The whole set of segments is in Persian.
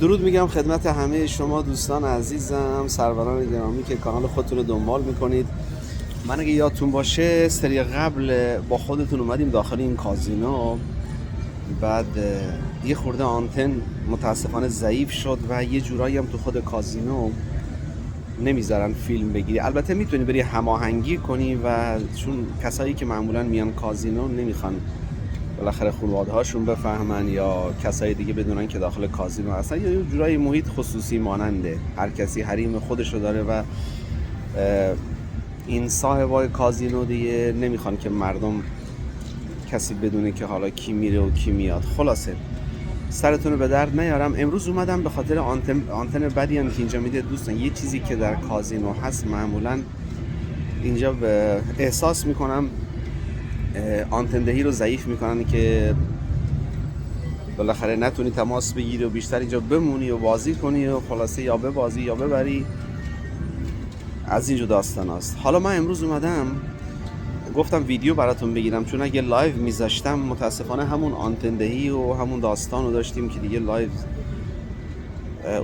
درود میگم خدمت همه شما دوستان عزیزم، سروران گرامی که کانال خودتون رو دنبال میکنید. من اگه یادتون باشه سری قبل با خودتون اومدیم داخل این کازینو، بعد یه خورده آنتن متاسفانه ضعیف شد و یه جورایی هم تو خود کازینو نمیذارن فیلم بگیری. البته میتونی بری هماهنگی کنی و چون کسایی که معمولا میان کازینو نمیخوان بالاخره خانواده هاشون بفهمن یا کسای دیگه بدونن که داخل کازینو هستن، یا یه جورایی محیط خصوصی ماننده، هر کسی حریم خودشو داره و این صاحبای کازینو دیگه نمیخوان که مردم کسی بدونه که حالا کی میره و کی میاد. خلاصه سرتون رو به درد نیارم. امروز اومدم به خاطر آنتن بدی هم که اینجا میده. دوستان یه چیزی که در کازینو هست معمولا اینجا احساس میکنم آنتن دهی رو ضعیف میکنن که بالاخره نتونی تماس بگیری و بیشتر اینجا بمونی و بازی کنی و خلاصه یا ببازی یا ببری. از اینجا داستان است. حالا من امروز اومدم گفتم ویدیو براتون بگیرم، چون اگه لایو میذاشتم متاسفانه همون آنتن دهی و همون داستان رو داشتیم که دیگه لایو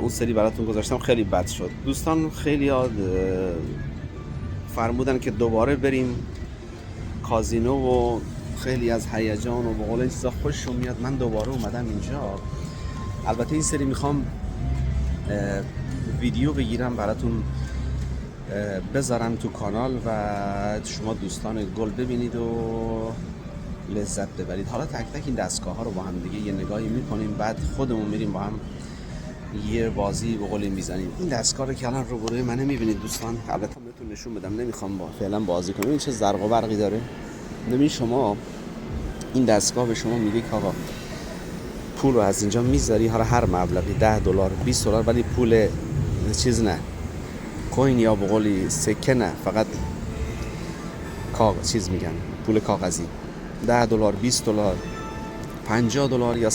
اون سری براتون گذاشتم خیلی بد شد. دوستان خیلی فرمودن که دوباره بریم کازینو و خیلی از هیجان و به قول این چیزا خوششون میاد. من دوباره اومدم اینجا. البته این سری میخوام ویدیو بگیرم براتون بذارم تو کانال و شما دوستان گل ببینید و لذت ببرید. حالا تک تک این دستگاه ها رو با هم دیگه یه نگاهی میکنیم، بعد خودمون میریم با هم یه بازی به قول میزنیم. این دستگاه رو که الان روبروی منه میبینید دوستان، البته بهتون نشون بدم نمیخوام فعلا بازی کنم. این چه زرق و برقی داره. ببین شما این دستگاه به شما میگه که آقا پول رو از اینجا میذاری، حالا هر مبلغی $10 $20، ولی پول چیز نه، کوین یا به قولی سکه نه، فقط چیز میگن پول کاغذی. $10 $20 $50 یا $100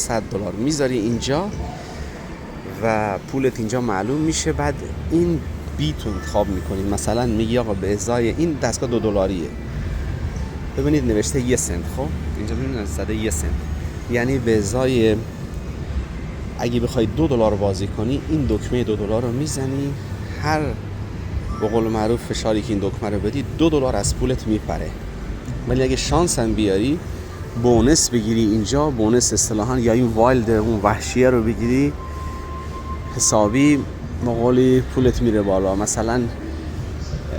میذاری اینجا و پولت اینجا معلوم میشه. بعد این بیت انتخاب میکنی، مثلا میگی آقا به ازای این دستگاه $2 ببینید نوشته 1 سنت. خب اینجا ببینید زده 1 سنت، یعنی به ازای اگه بخوای $2 بازی کنی این دکمه $2 رو میزنی، هر به قول معروف فشاری که این دکمه رو بدی $2 از پولت میپره. ولی اگه شانس هم بیاری بونس بگیری اینجا، بونس اصطلاحاً یا این وایلد اون وحشیه رو بگیری، حسابی به قولی پولت میره بالا. مثلا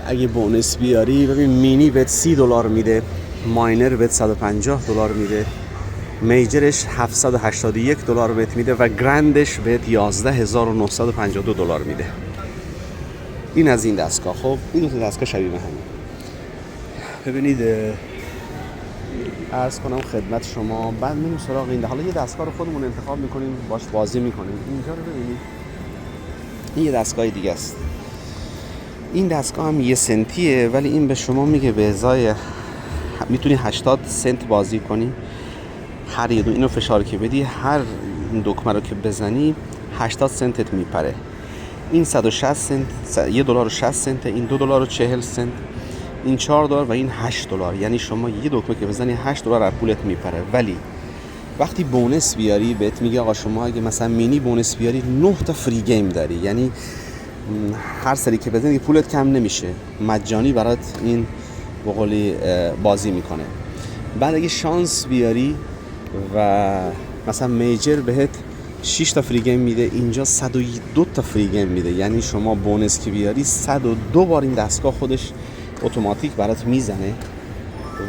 اگه بونس بیاری ببین مینی بهت $30 میده، ماینر بهت $150 میده، میجرش $781 بهت میده و گرندش بهت $11,952 میده. این از این دستگاه. خب این دو دستگاه شبیه همین. ببینید عرض کنم خدمت شما، بعد میریم سراغ این. حالا یه دستگاه رو خودمون انتخاب میکنیم باش بازی میکنیم. اینجا رو ببینید این یه دستگاه دیگه است. این دستگاه هم 1 سنتیه، ولی این به شما میگه به ازای میتونی 80 سنت بازی کنی. هر یه دو اینو فشار که بدی، هر دکمه رو که بزنی 80 سنتت میپره. این 160 سنت، $1.60 سنت، این $2.40 سنت، این $4 و این $8. یعنی شما یه دکمه که بزنی $8 از پولت میپره. ولی وقتی بونس بیاری بهت میگه آقا شما اگه مثلا مینی بونس بیاری 9 تا فری گیم داری، یعنی هر سری که بزنی پولت کم نمیشه، مجانی برات این به قولی بازی میکنه. بعد اگه شانس بیاری و مثلا میجر بهت 6 تا فری گیم میده، اینجا 102 تا فری گیم میده. یعنی شما بونس که بیاری 102 بار این دستگاه خودش اتوماتیک برات میزنه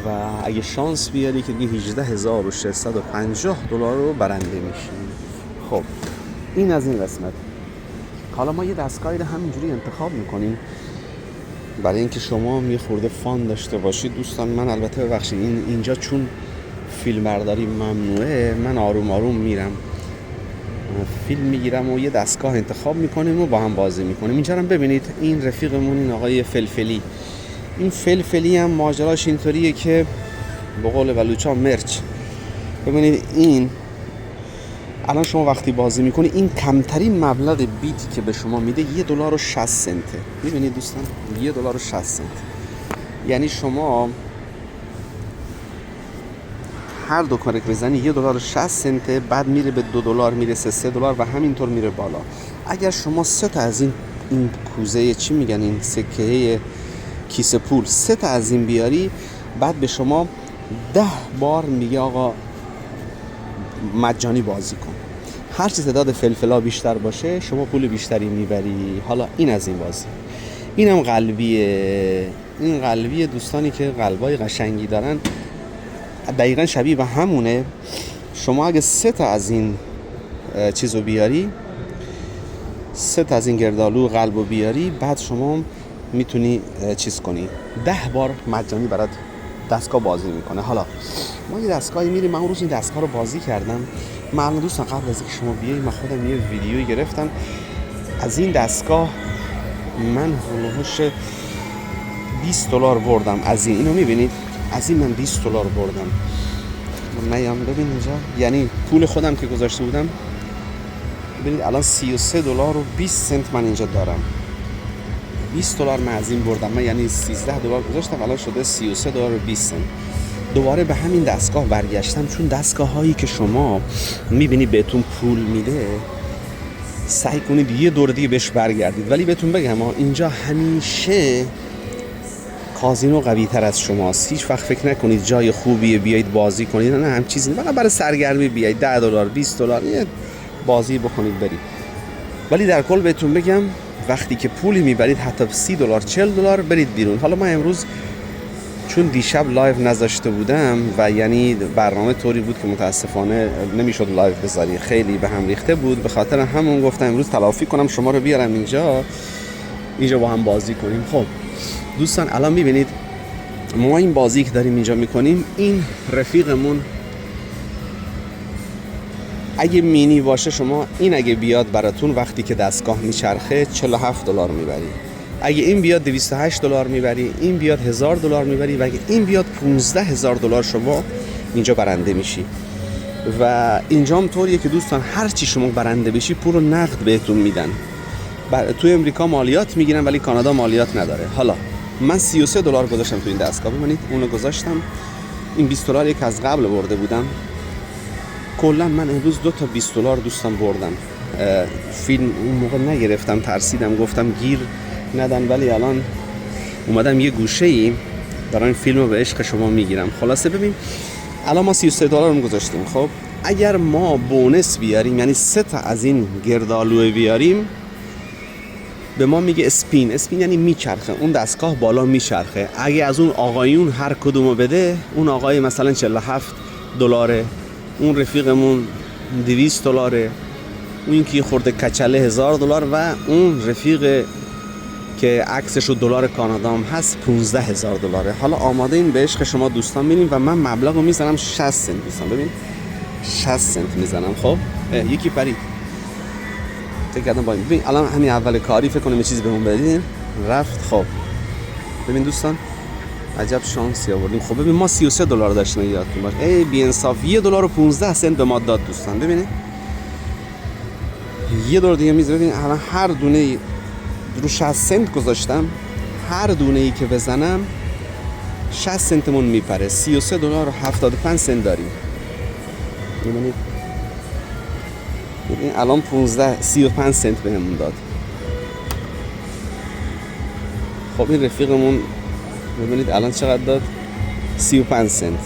و اگه شانس بیاری که دیگه $18,650 رو برنده میشی. خب این از این قسمت. حالا ما یه دستگاهی رو همینجوری انتخاب میکنیم برای اینکه شما یه خورده فان داشته باشید. دوستان من البته ببخشید اینجا چون فیلم برداری ممنوعه، من آروم آروم میرم فیلم میگیرم و یه دستگاه انتخاب میکنیم و با هم بازی میکنیم. اینجا هم ببینید این رفیقمون این آقای فلفلی، این فلفلی هم ماجراش اینطوریه که به قول بلوچا مرچ. ببینید این الان شما وقتی بازی میکنی این کمترین مبلغ بیتی که به شما میده $1.60 سنته. میبینید دوستان $1.60 سنت، یعنی شما هر دو کاری که بزنی $1.60 بعد میره به $2 میرسه $3 و همینطور میره بالا. اگر شما 3 تا از این کوزه چی میگن این سکه کیسه پول 3 تا از این بیاری، بعد به شما 10 بار میگه آقا مجانی بازی کن. هر چی تعداد فلفلا بیشتر باشه شما پول بیشتری میبری. حالا این از این بازی. اینم قلبیه. این قلبیه دوستانی که قلبای قشنگی دارن، دقیقا شبیه به همونه. شما اگه 3 تا از این چیزو بیاری، 3 تا از این گردالو قلبو بیاری، بعد شما میتونی چیز کنی 10 بار مجانی برات دستگاه بازی میکنه. حالا ما یه دستگاهی میریم. من اون روز این دستگاه رو بازی کردم. من الان دوستان قبل از اینکه شما بیایی من خودم یه ویدیویی گرفتم از این دستگاه. من هولوش $20 بردم از این. اینو میبینید؟ از این من $20 بردم. نیام ببین اینجا، یعنی پول خودم که گذاشته بودم ببینید الان $33.20 من اینجا دارم. $20 من از این بردم. من یعنی $13 گذاشتم، الان شده $33.20. دوباره به همین دستگاه برگشتم، چون دستگاه هایی که شما میبینی بهتون پول میده سعی کنید یه دور دیگه بهش برگردید. ولی بهتون بگم اینجا همیشه کازینو قوی تر از شماست. هیچ وقت فکر نکنید جای خوبیه بیایید بازی کنید، نه هم چیزی، فقط برای سرگرمی بیایید $10 $20 یه بازی بکنید برید. ولی در کل بهتون بگم وقتی که پولی میبرید حتی $30 $40 برید بیرون. حالا من امروز چون دیشب لایو نذاشته بودم و یعنی برنامه طوری بود که متاسفانه نمیشد لایو بذاری، خیلی به هم ریخته بود، به خاطر همون گفتم امروز تلافی کنم شما رو بیارم اینجا با هم بازی کنیم. خب دوستان الان میبینید ما این بازی که داریم اینجا میکنیم، این رفیقمون اگه مینی باشه شما این اگه بیاد براتون وقتی که دستگاه میچرخه $47 میبری. اگه این بیاد $208 میبری، این بیاد $1000 میبری و اگه این بیاد $15,000 شما اینجا برنده میشی. و اینجا هم طوریه که دوستان هر چی شما برنده بشی پول رو نقد بهتون میدن. توی امریکا مالیات میگیرن ولی کانادا مالیات نداره. حالا من $33 گذاشتم تو این دستگاه، ببینید اونو گذاشتم. این $20 یک از قبل برده بودم. کلا من امروز 2 تا $20 دوستان بردم. فیلم اون موقع نگرفتم، ترسیدم، گفتم گیر ندن، ولی الان اومدم یه گوشه‌ای دارم این فیلمو به عشق شما میگیرم. خلاصه ببین الان ما $33 رو گذاشتیم. خب اگر ما بونس بیاریم، یعنی 3 تا از این گردالو بیاریم، به ما میگه اسپین یعنی میچرخه، اون دستگاه بالا میچرخه. اگه از اون آقایون هر کدومو بده، اون آقای مثلا $47، اون رفیقمون $200، اون که خورده کچله $1000 و اون رفیق که عکسش $1 کانادا هم هست $15,000. حالا آماده این به عشق شما دوستان میریم و من مبلغو میزنم 60 سنت دوستان. ببین 60 سنت میزنم. خب یکی پرید فکر کردم با این. ببین الان همین اول کاری فکر کنم یه چیزی بهمون بدین رفت. خب ببین دوستان عجب شانسی آوردیم. خب ببین ما $33 داشتیم یادتون باشه. ای بی انصاف $1.15 به ما داد دوستان. ببینید $1 دیگه میذاره. ببین الان هر دونه رو 60 سنت گذاشتم، هر دونه ای که بزنم 60 سنتمون میپره. $33.75 داریم. ببینید الان 35 سنت بهمون داد. خب این رفیقمون ببینید الان چقدر داد؟ 35 سنت.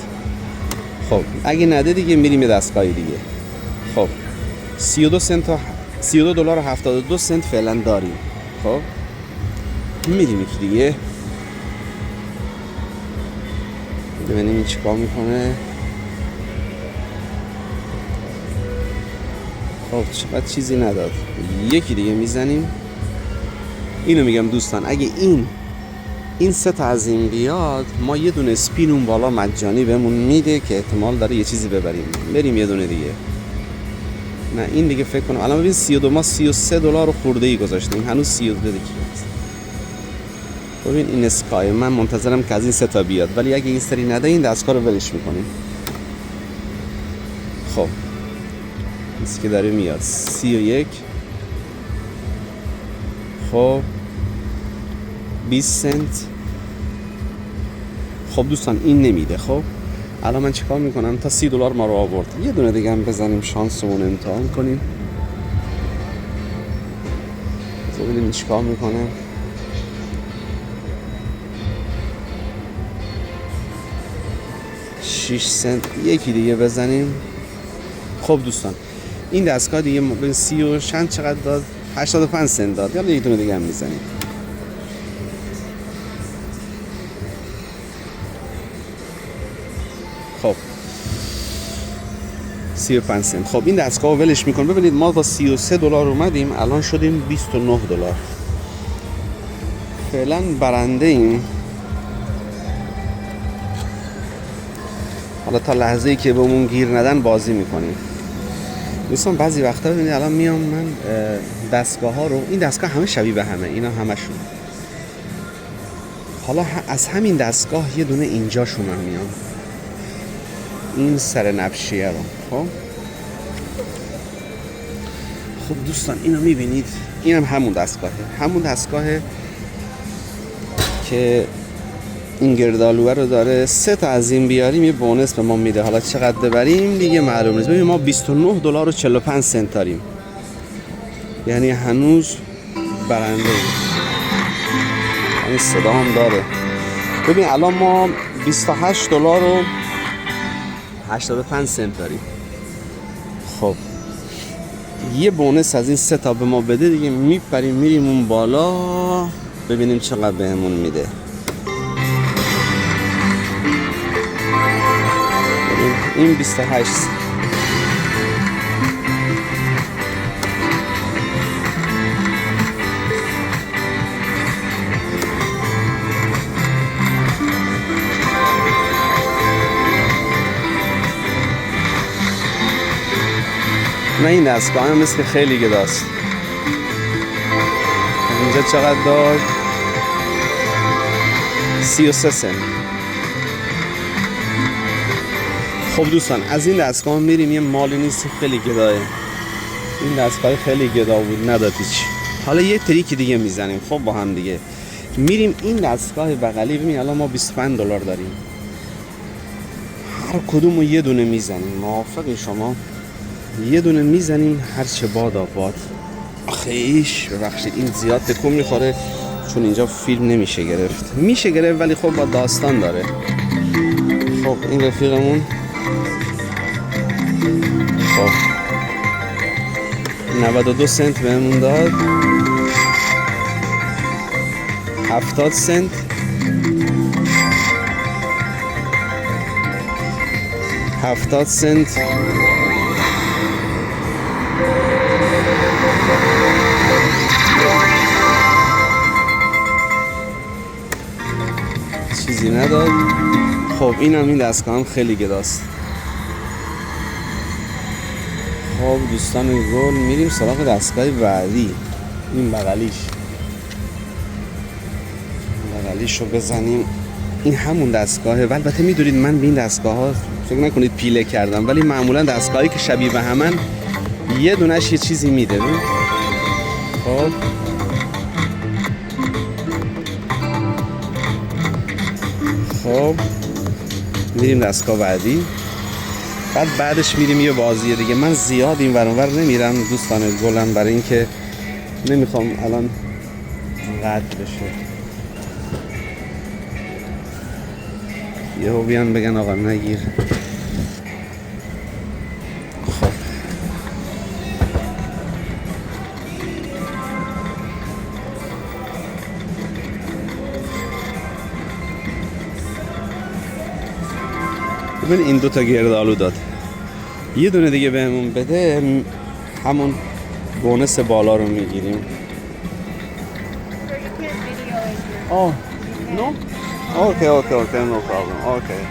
خب اگه نده دیگه میریم یه دستگاه دیگه. خب 32 سنت تا $32.72 فعلا داریم. خب میریم یکی دیگه ببینیم این چیکار میکنه. خب چقدر چیزی نداد. یکی دیگه میزنیم. اینو میگم دوستان اگه این 3 تا از این بیاد، ما یه دونه اسپین اون بالا مجانی بهمون میده که احتمال داره یه چیزی ببریم. بریم یه دونه دیگه. نه این دیگه فکر کنم الان ببین 32 ما $33 خورده ای گذاشتیم، هنوز 32 دیگه است. ببین این اسکای من منتظرم که از این 3 تا بیاد، ولی اگه این سری نده این دستگاه رو ولش میکنیم. خب این که داره میاد 31. خب 20 سنت. خب دوستان این نمیده. خب الان من چیکار میکنم تا $30 ما رو آورد. یه دونه دیگه هم بزنیم شانسمون امتحان کنیم. ببینیم چیکار میکنه. 6 سنت یکی دیگه بزنیم. خب دوستان این دستگاه دیگه به 30 و چقدر داد؟ 85 سنت داد. یا یک دونه دیگه هم میزنیم. خب 35 سنت. خب این دستگاه رو ولش میکنم. ببینید ما با $33 اومدیم، الان شدیم $29. فعلا برنده ایم. حالا تا لحظه ای که بهمون گیر ندن بازی میکنیم. دوستان بعضی وقتا ببینید الان میام من دستگاه ها رو، این دستگاه همه شبیه به همه، اینا همشون. حالا از همین دستگاه یه دونه اینجاشون هم میام، این سر نبشیه رو. خب دوستان اینو میبینید، این هم همون دستگاهه که این گردالوه رو داره. 3 تا از این بیاریم یه بونس به ما میده. حالا چقدر ببریم دیگه معلوم نیست. ببین ما $29 و 45 سنت داریم، یعنی هنوز برنده. این صدا هم داره. ببین الان ما $28 و 85 سنت داریم. خب یه بونس از این 3 تا به ما بده دیگه، میپریم میریم اون بالا ببینیم چقدر بهمون میده. این 28 نه این دستگاه هم مثل خیلی گداست. اینجا چقدر داد؟ 33 سنت. خب دوستان از این دستگاه میریم، یه مالی نیست، خیلی گداه. این دستگاه خیلی گدا بود، نداد هیچ. حالا یه تریک دیگه میزنیم. خب با هم دیگه میریم این دستگاه بغلی. ببین الان ما $25 داریم، هر کدومو یه دونه میزنیم. موافقی شما؟ یه دونه میزنیم هر چه باد آباد. آخیش ببخشید این زیاد تکون میخوره چون اینجا فیلم نمیشه گرفت. میشه گرفت ولی خب با داستان داره. خب این رفیقمون خب 92 سنت بهمون داد. 70 سنت. 70 سنت. چیزی نداد. خب این دستگاه هم خیلی گداست. خب دوستان گل میریم سراغ دستگاه بعدی. این بغلیش رو بزنیم. این همون دستگاهه. و البته میدونید من به این دستگاه ها فکر نکنید پیله کردم، ولی معمولا دستگاهی که شبیه به همن یه دونش یه چیزی میده. خب میریم دستگاه بعدی. بعدش میریم یه بازی دیگه. من زیاد این ور اونور نمیرم دوستان گلم، برای اینکه نمیخوام الان قطع بشه. یهو بیان بگن آقا نگیر. خب ببین این 2 تا گردآلو داد. یه دونه دیگه بهمون بده، همون بونس بالا رو میگیریم. Oh, no? Okay, no problem. Okay.